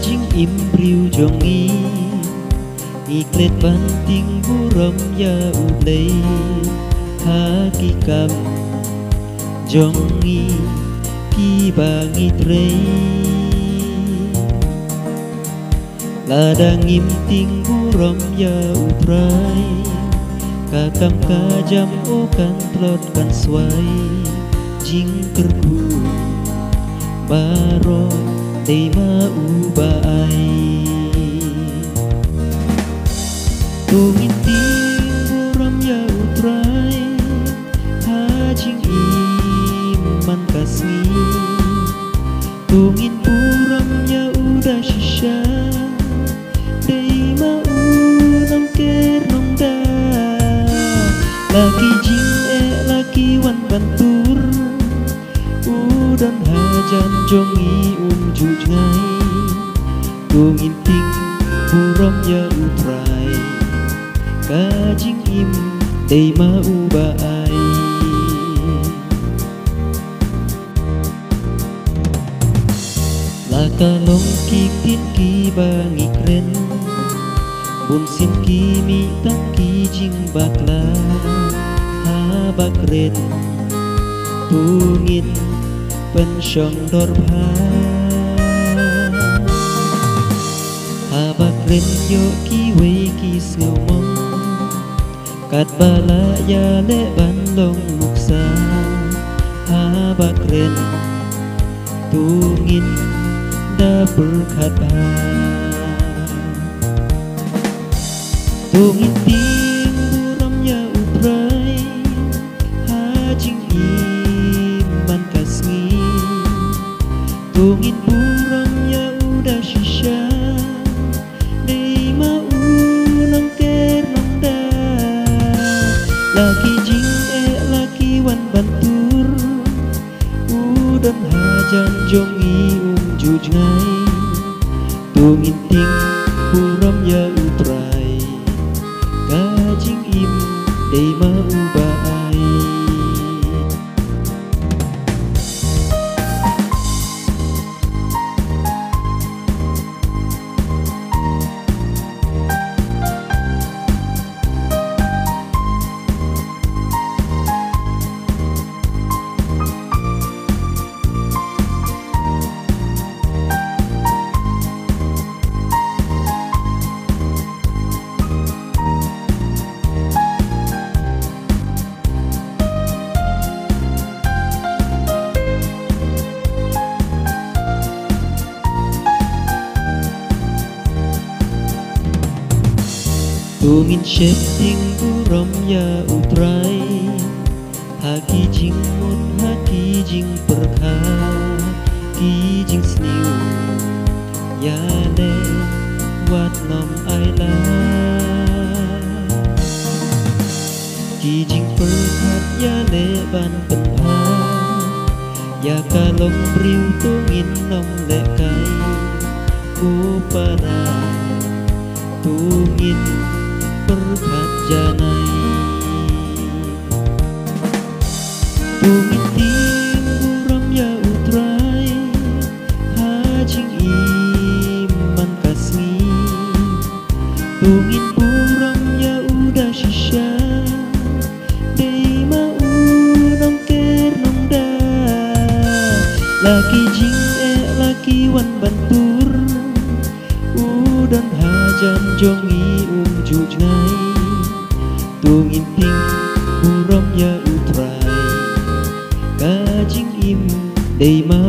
jing im priu jongi iklet banting buram ya ublei hakikam jongi ki bangi trei ladang im ting buram ya utrai kakam kajam okan plot kan swai jing kerbu baro tema ubai tungin ting buram ya utrai hajing iman kasni tungin buram ya udah shisha tema unam kernong da laki jing laki wan bantur udan hajan jongi juj ngai tungin ting buram ya utrai kajing im dei ma ubai laka long ki tin ki bangi kren bun sin ki mi tak ki jing bakla ha bakren tungin pen shong dor bha habak ren yo ki wei ki seo mong kat bala ya le ban long muksa habak ren tungin da berkat ha tungin ting buram ya utrai hajing iman kasngi tungin buram ya udah shisha laki jing laki wan bantur udan hajan jongi juj ngai tungin ting buram ya utrai kajing im dei ma ubai tungin shifting buram ya utrai haki jing mun haki jing perkha ki jing sniu ya le wat nom ai la ki jing perkha ya le ban penha ya kalong briu tungin nom le kai ku para tungin perkat janai tungin ting buram ya utrai hajing iman kasni tungin buram ya udah shisha dei ma unam kernong da laki jing laki wan bantur udan hajan jongi juj ngai tungin ting buram ya utrai kajing im dei ma